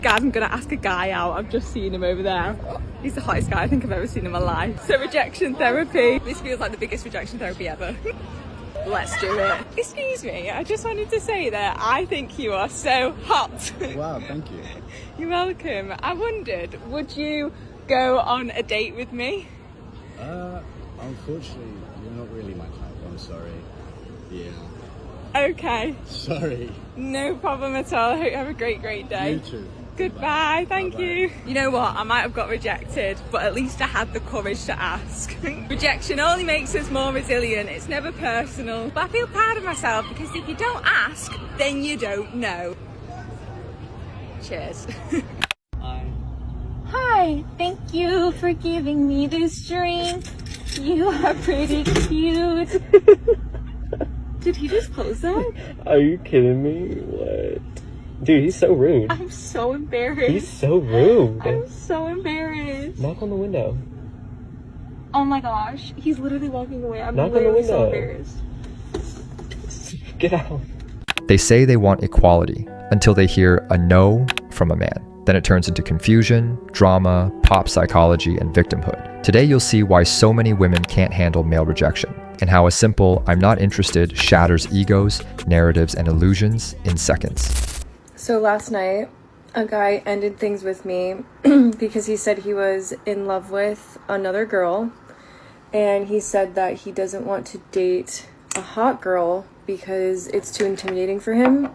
Guys, I'm gonna ask a guy out. I've just seen him over there. He's the hottest guy I think I've ever seen in my life. So rejection therapy. This feels like the biggest rejection therapy ever. Let's do it. Excuse me, I just wanted to say that I think you are so hot. Wow, thank you. You're welcome. I wondered, would you go on a date with me? Unfortunately, you're not really my type. I'm sorry. Yeah. Okay. Sorry. No problem at all. I hope you have a great day. You too. Goodbye. Thank Bye-bye. you. You know what? I might have got rejected, but at least I had the courage to ask. Rejection only makes us more resilient. It's never personal. But I feel proud of myself because if you don't ask, then you don't know. Cheers. Hi. Thank you for giving me this drink. You are pretty cute. Did he just close that? Are you kidding me? What? Dude, he's so rude. I'm so embarrassed. He's so rude. I'm so embarrassed. Knock on the window. Oh my gosh. He's literally walking away. I'm Knock on the literally so window. embarrassed. Get out. They say they want equality until they hear a no from a man. Then it turns into confusion, drama, pop psychology, and victimhood. Today you'll see why so many women can't handle male rejection, and how a simple "I'm not interested" shatters egos, narratives, and illusions in seconds. So last night, a guy ended things with me because he said he was in love with another girl, and he said that he doesn't want to date a hot girl because it's too intimidating for him,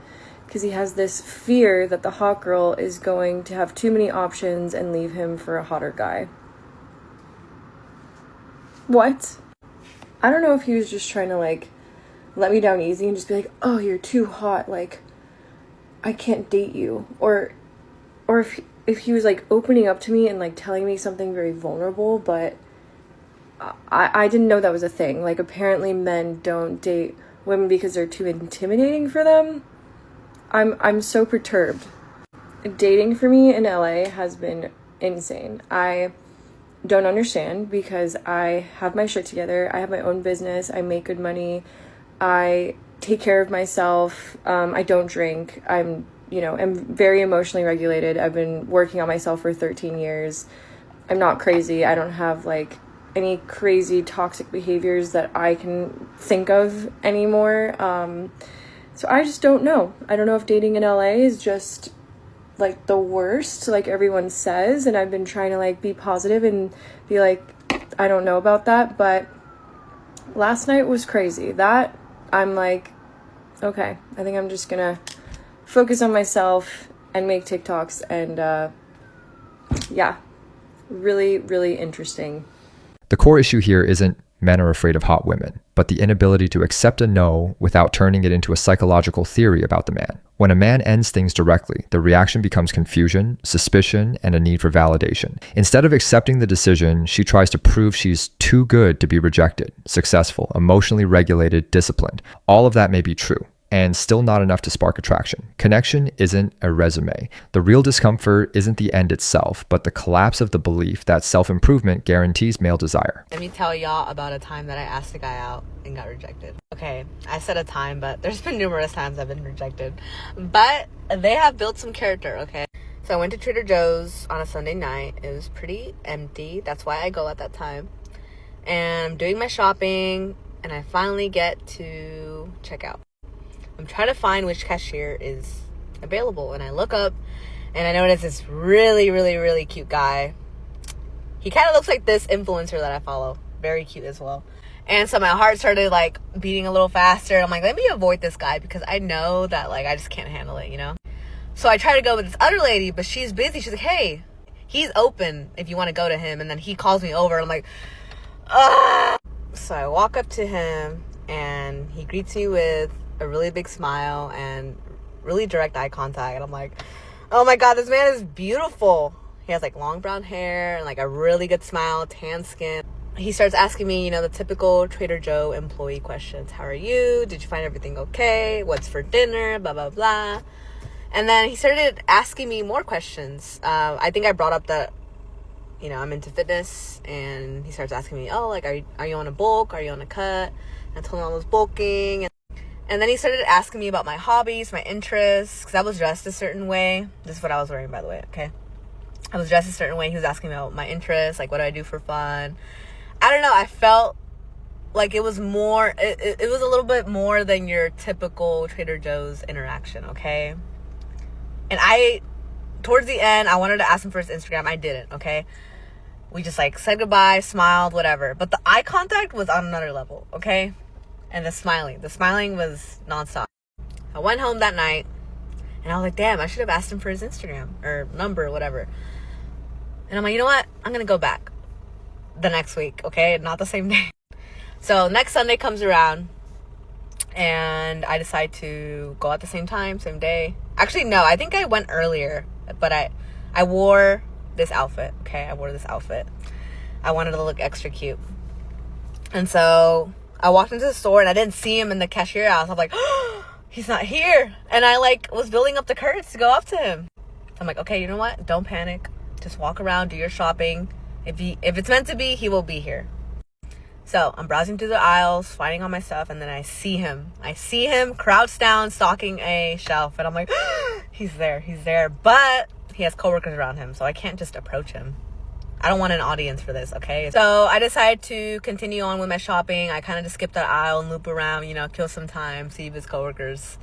because he has this fear that the hot girl is going to have too many options and leave him for a hotter guy. What? I don't know if he was just trying to like let me down easy and just be like, oh, you're too hot, like I can't date you, or if he was like opening up to me and like telling me something very vulnerable. But I didn't know that was a thing. Like, apparently men don't date women because they're too intimidating for them. I'm so perturbed. Dating for me in LA has been insane. I don't understand because I have my shit together. I have my own business. I make good money. I take care of myself. I don't drink. I'm very emotionally regulated. I've been working on myself for 13 years. I'm not crazy. I don't have like any crazy toxic behaviors that I can think of anymore. So I just don't know. I don't know if dating in LA is just like the worst, like everyone says, and I've been trying to like be positive and be like, I don't know about that, but last night was crazy. That I'm like, okay, I think I'm just gonna focus on myself and make TikToks, and yeah, really, really interesting. The core issue here isn't men are afraid of hot women, but the inability to accept a no without turning it into a psychological theory about the man. When a man ends things directly, the reaction becomes confusion, suspicion, and a need for validation. Instead of accepting the decision, she tries to prove she's too good to be rejected, successful, emotionally regulated, disciplined. All of that may be true, and still not enough to spark attraction. Connection isn't a resume. The real discomfort isn't the end itself, but the collapse of the belief that self-improvement guarantees male desire. Let me tell y'all about a time that I asked a guy out and got rejected. Okay, I said a time, but there's been numerous times I've been rejected. But they have built some character, okay? So I went to Trader Joe's on a Sunday night. It was pretty empty. That's why I go at that time. And I'm doing my shopping, and I finally get to check out. I'm trying to find which cashier is available, and I look up and I notice this really, really, really cute guy. He kind of looks like this influencer that I follow. Very cute as well. And so my heart started like beating a little faster. I'm like, let me avoid this guy because I know that like I just can't handle it, you know? So I try to go with this other lady, but she's busy. She's like, hey, he's open if you want to go to him. And then he calls me over. I'm like, ah. So I walk up to him and he greets me with a really big smile and really direct eye contact, and I'm like, oh my god, this man is beautiful. He has like long brown hair and like a really good smile, tan skin. He starts asking me, the typical Trader Joe employee questions. How are you? Did you find everything okay? What's for dinner? Blah blah blah. And then he started asking me more questions. I think I brought up that I'm into fitness, and he starts asking me, oh, like, are you on a bulk? Are you on a cut? And I told him I was bulking. And then he started asking me about my hobbies, my interests, because I was dressed a certain way. This is what I was wearing, by the way, okay? I was dressed a certain way. He was asking me about my interests, like what do I do for fun. I don't know, I felt like it was more, it was a little bit more than your typical Trader Joe's interaction, okay? And towards the end, I wanted to ask him for his Instagram. I didn't, okay? We just like said goodbye, smiled, whatever. But the eye contact was on another level, okay? And the smiling was nonstop. I went home that night and I was like, damn, I should have asked him for his Instagram or number or whatever. And I'm like, you know what? I'm going to go back the next week, okay? Not the same day. So next Sunday comes around and I decide to go at the same time, same day. Actually, no, I think I went earlier, but I wore this outfit, okay? I wore this outfit. I wanted to look extra cute. And so I walked into the store and I didn't see him in the cashier house. I'm like, oh, he's not here. And I like was building up the courage to go up to him. I'm like, okay, you know what? Don't panic. Just walk around, do your shopping. If it's meant to be, he will be here. So I'm browsing through the aisles, finding all my stuff, and then I see him. I see him crouched down, stalking a shelf. And I'm like, oh, he's there. But he has coworkers around him, so I can't just approach him. I don't want an audience for this, okay? So I decided to continue on with my shopping. I kind of just skip that aisle and loop around, kill some time, see if his coworkers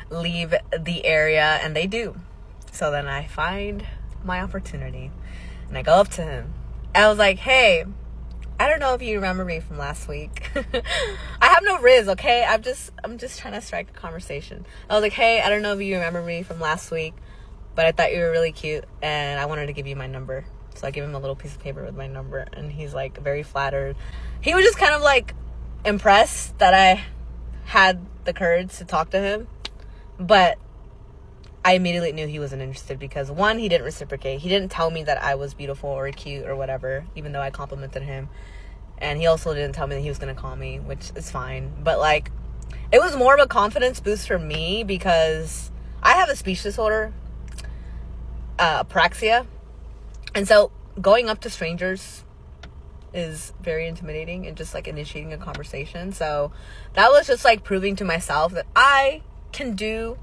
leave the area, and they do. So then I find my opportunity, and I go up to him. I was like, hey, I don't know if you remember me from last week. I have no riz, okay? I'm just trying to strike a conversation. I was like, hey, I don't know if you remember me from last week, but I thought you were really cute, and I wanted to give you my number. So I gave him a little piece of paper with my number, and he's like very flattered. He was just kind of like impressed that I had the courage to talk to him, but I immediately knew he wasn't interested because one, he didn't reciprocate. He didn't tell me that I was beautiful or cute or whatever, even though I complimented him. And he also didn't tell me that he was going to call me, which is fine. But like, it was more of a confidence boost for me because I have a speech disorder, apraxia. And so going up to strangers is very intimidating and just like initiating a conversation. So that was just like proving to myself that I can do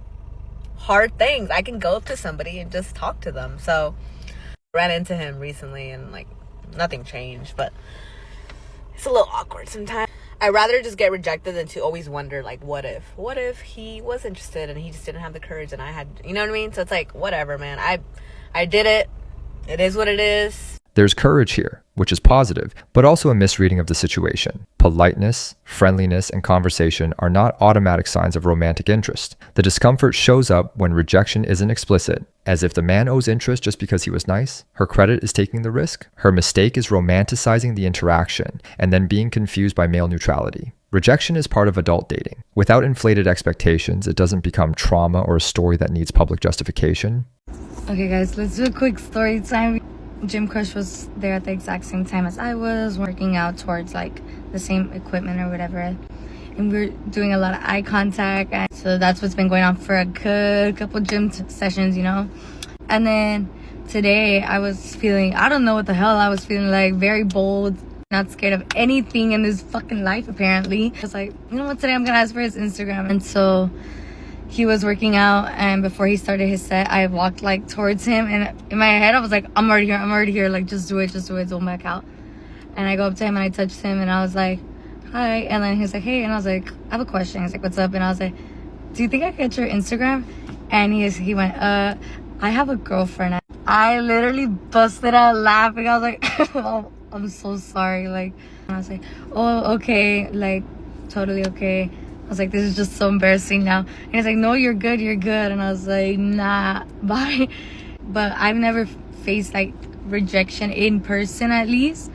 hard things. I can go up to somebody and just talk to them. So I ran into him recently and like nothing changed, but it's a little awkward sometimes. I'd rather just get rejected than to always wonder like what if he was interested and he just didn't have the courage and I had, you know what I mean? So it's like whatever, man. I did it. It is what it is. There's courage here, which is positive, but also a misreading of the situation. Politeness, friendliness, and conversation are not automatic signs of romantic interest. The discomfort shows up when rejection isn't explicit, as if the man owes interest just because he was nice, her credit is taking the risk, her mistake is romanticizing the interaction, and then being confused by male neutrality. Rejection is part of adult dating. Without inflated expectations, it doesn't become trauma or a story that needs public justification. Okay guys, let's do a quick story time. Gym Crush was there at the exact same time as I was, working out towards like the same equipment or whatever. And we were doing a lot of eye contact. And so that's what's been going on for a good couple gym sessions, And then today I was feeling, I don't know what the hell I was feeling, like very bold, not scared of anything in this fucking life apparently. I was like, you know what, today I'm gonna ask for his Instagram. And so he was working out, and before he started his set, I walked like towards him, and in my head I was like, I'm already here, like just do it, don't back out. And I go up to him and I touched him and I was like, hi. And then he was like, hey. And I was like, I have a question. He's like, what's up? And I was like, do you think I could get your Instagram? And he went, I have a girlfriend. I literally busted out laughing. I was like, oh, I'm so sorry. Like, and I was like, oh, okay, like totally okay. I was like, this is just so embarrassing now. And he's like, no, you're good. And I was like, nah, bye. But I've never faced like rejection in person, at least.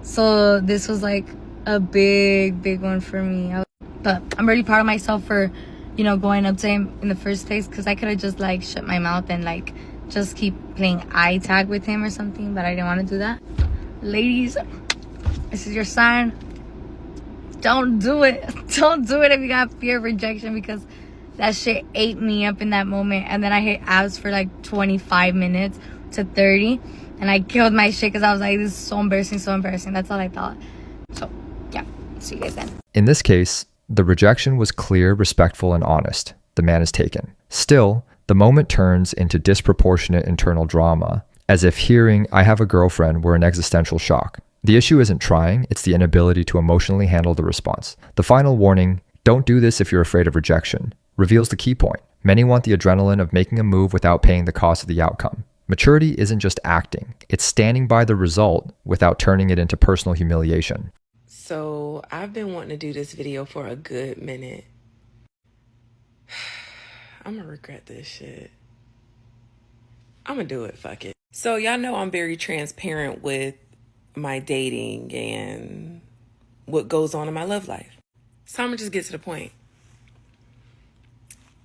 So this was like a big one for me. But I'm really proud of myself for, going up to him in the first place, because I could have just like shut my mouth and like just keep playing eye tag with him or something, but I didn't want to do that. Ladies, this is your sign. Don't do it. Don't do it if you got fear of rejection, because that shit ate me up in that moment. And then I hit abs for like 25 minutes to 30. And I killed my shit because I was like, this is so embarrassing. That's all I thought. So, yeah. See you guys then. In this case, The rejection was clear, respectful, and honest. The man is taken. Still, the moment turns into disproportionate internal drama, as if hearing "I have a girlfriend" were an existential shock. The issue isn't trying, it's the inability to emotionally handle the response. The final warning, "Don't do this if you're afraid of rejection," reveals the key point. Many want the adrenaline of making a move without paying the cost of the outcome. Maturity isn't just acting, it's standing by the result without turning it into personal humiliation. So I've been wanting to do this video for a good minute. I'm gonna regret this shit. I'm gonna do it, fuck it. So y'all know I'm very transparent with my dating and what goes on in my love life. So I'm gonna just get to the point.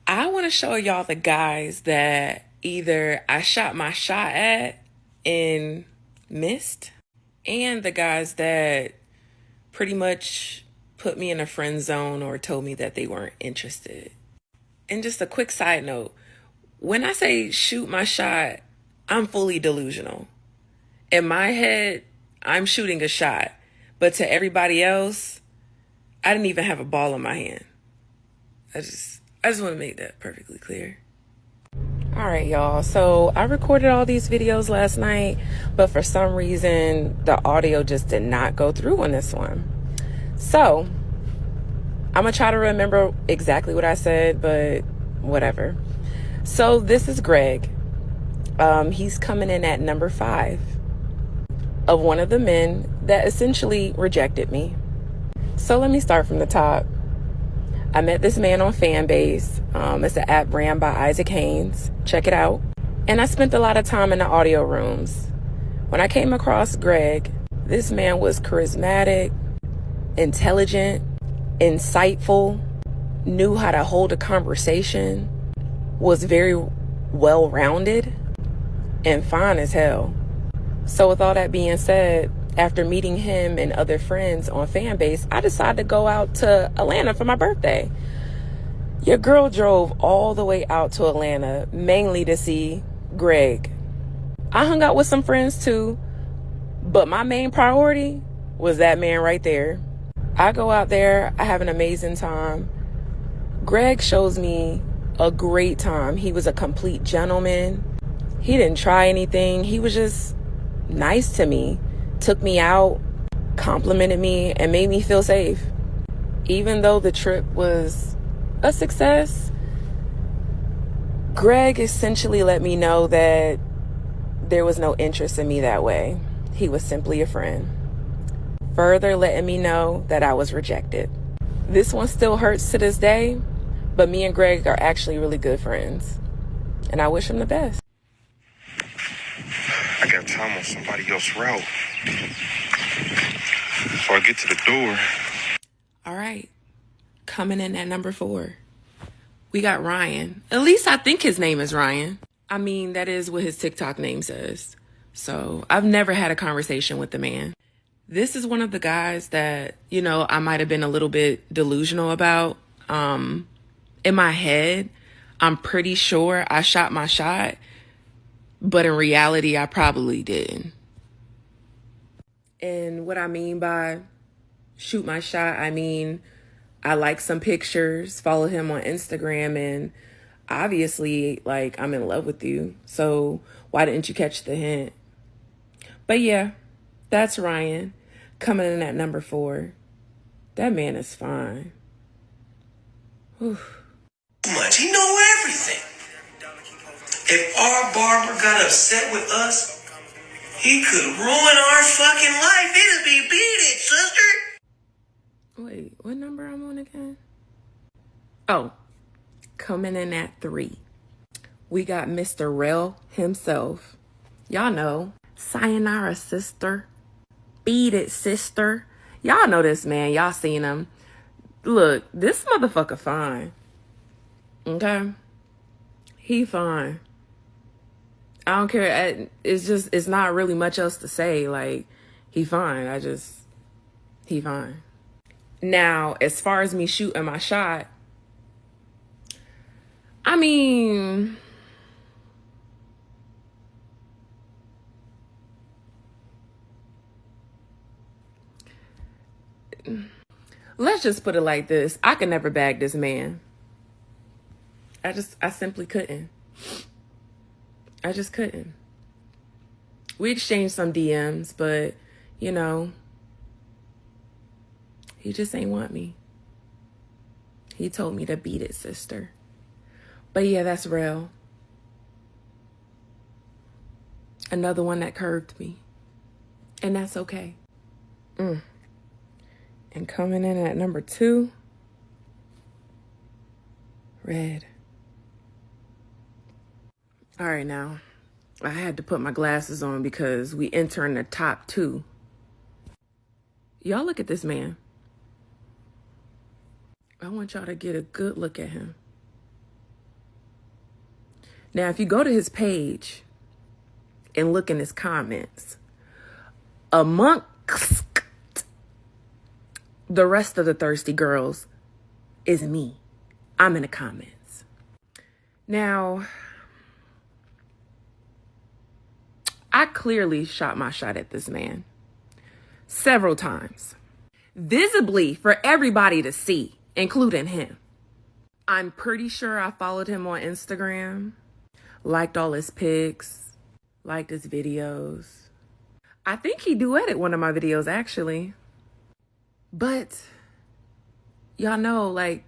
I want to show y'all the guys that either I shot my shot at and missed, and the guys that pretty much put me in a friend zone or told me that they weren't interested. And just a quick side note, when I say shoot my shot, I'm fully delusional. In my head, I'm shooting a shot, but to everybody else, I didn't even have a ball in my hand. I just want to make that perfectly clear. All right, y'all. So I recorded all these videos last night, but for some reason, the audio just did not go through on this one. So I'm going to try to remember exactly what I said, but whatever. So this is Greg. He's coming in at number 5 of one of the men that essentially rejected me. So let me start from the top. I met this man on Fanbase. It's an app ran by Isaac Haynes. Check it out. And I spent a lot of time in the audio rooms. When I came across Greg, this man was charismatic, intelligent, insightful, knew how to hold a conversation, was very well-rounded, and fine as hell. So with all that being said, after meeting him and other friends on Fanbase, I decided to go out to Atlanta for my birthday. Your girl drove all the way out to Atlanta, mainly to see Greg. I hung out with some friends too, but my main priority was that man right there. I go out there, I have an amazing time. Greg shows me a great time. He was a complete gentleman. He didn't try anything. He was just nice to me. Took me out, complimented me, and made me feel safe. Even though the trip was a success, Greg essentially let me know that there was no interest in me that way. He was simply a friend. Further letting me know that I was rejected. This one still hurts to this day, but me and Greg are actually really good friends. And I wish him the best. I got time on somebody else's route. So I get to the door. All right. Coming in at number 4. We got Ryan. At least I think his name is Ryan. I mean, that is what his TikTok name says. So I've never had a conversation with the man. This is one of the guys that, I might have been a little bit delusional about. In my head, I'm pretty sure I shot my shot, but in reality, I probably didn't. And what I mean by shoot my shot, I mean, I like some pictures, follow him on Instagram, and obviously, I'm in love with you. So why didn't you catch the hint? But yeah, that's Ryan coming in at number 4. That man is fine. Whew. Much. He know everything. If our barber got upset with us, he could ruin our fucking life. It'll be beat it, sister. Wait, what number I'm on again? Oh, coming in at 3. We got Mr. Rel himself. Y'all know, sayonara, sister. Beat it, sister. Y'all know this man. Y'all seen him. Look, this motherfucker fine. Okay? He fine. I don't care. It's not really much else to say. He fine. He fine. Now, as far as me shooting my shot, I mean, let's just put it like this. I could never bag this man. I simply couldn't. I just couldn't. We exchanged some DMs, but, you know, he just ain't want me. He told me to beat it, sister. But yeah, that's real. Another one that curved me. And that's okay. And coming in at number 2, red. All right, now, I had to put my glasses on because we enter in the top 2. Y'all look at this man. I want y'all to get a good look at him. Now, if you go to his page and look in his comments, amongst the rest of the thirsty girls is me. I'm in the comments. Now, I clearly shot my shot at this man several times, visibly for everybody to see, including him. I'm pretty sure I followed him on Instagram, liked all his pics, liked his videos. I think he duetted one of my videos, actually. But y'all know, like,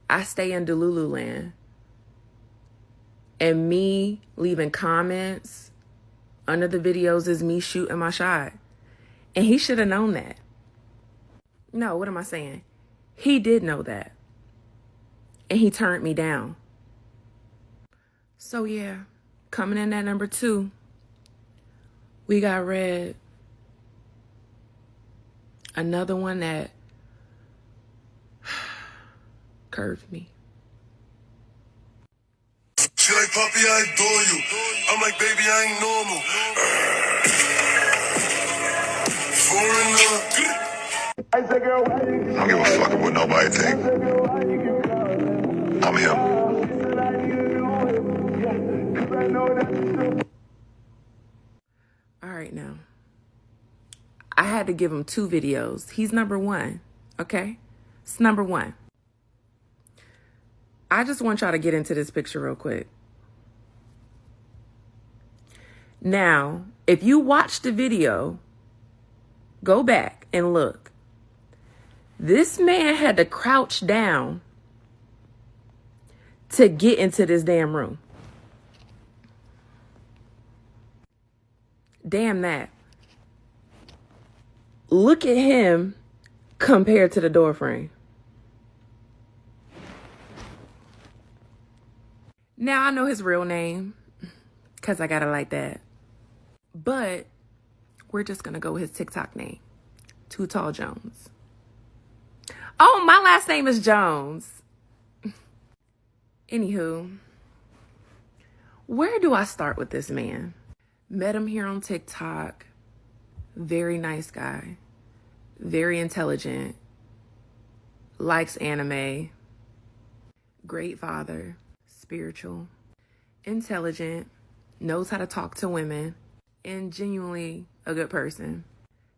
I stay in Delulu land. And me leaving comments under the videos is me shooting my shot. And he should have known that. No, what am I saying? He did know that. And he turned me down. So yeah, coming in at number 2, we got red. Another one that curved me. She like, Poppy, I adore you. I'm like, baby, I ain't normal. Foreigner. I don't give a fuck what nobody think. I'm him. All right, now. I had to give him 2 videos. He's number 1, okay? It's number 1. I just want y'all to get into this picture real quick. Now, if you watch the video, go back and look. This man had to crouch down to get into this damn room. Damn that. Look at him compared to the door frame. Now I know his real name because I got it like that. But we're just going to go with his TikTok name. Too Tall Jones. Oh, my last name is Jones. Anywho, where do I start with this man? Met him here on TikTok. Very nice guy. Very intelligent. Likes anime. Great father. Spiritual. Intelligent. Knows how to talk to women. And genuinely a good person.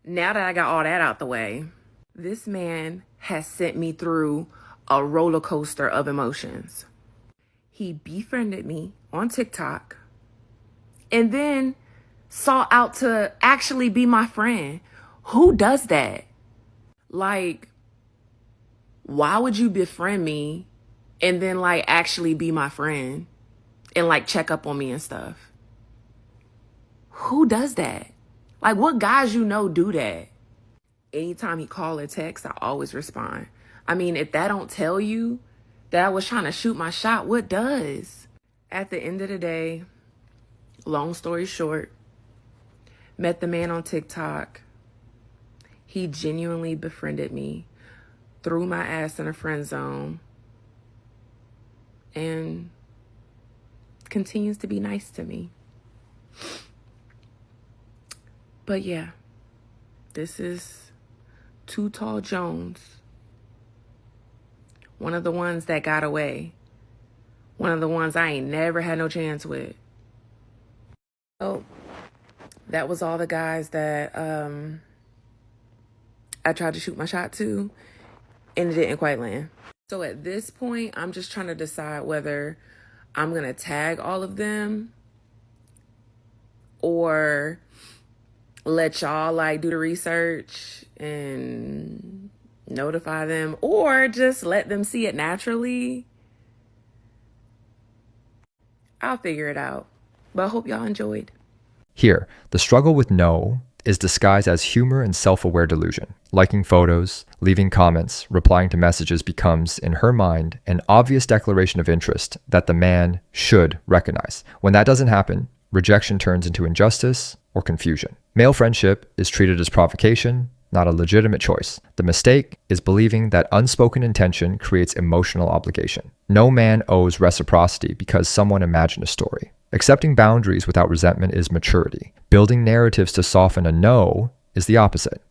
Now that I got all that out the way, this man has sent me through a roller coaster of emotions. He befriended me on TikTok and then sought out to actually be my friend. Who does that? Like, why would you befriend me and then like actually be my friend and like check up on me and stuff? Who does that? Like, what guys you know do that? Anytime he call or text, I always respond. I mean, if that don't tell you that I was trying to shoot my shot, what does? At the end of the day, long story short, met the man on TikTok. He genuinely befriended me, threw my ass in a friend zone, and continues to be nice to me. But yeah, this is Too Tall Jones. One of the ones that got away. One of the ones I ain't never had no chance with. Oh, that was all the guys that I tried to shoot my shot to. and it didn't quite land. So at this point, I'm just trying to decide whether I'm going to tag all of them or let y'all like do the research and notify them, or just let them see it naturally. I'll figure it out. But I hope y'all enjoyed. Here, the struggle with no is disguised as humor and self-aware delusion. Liking photos, leaving comments, replying to messages becomes, in her mind, an obvious declaration of interest that the man should recognize. When that doesn't happen, rejection turns into injustice or confusion. Male friendship is treated as provocation, not a legitimate choice. The mistake is believing that unspoken intention creates emotional obligation. No man owes reciprocity because someone imagined a story. Accepting boundaries without resentment is maturity. Building narratives to soften a no is the opposite.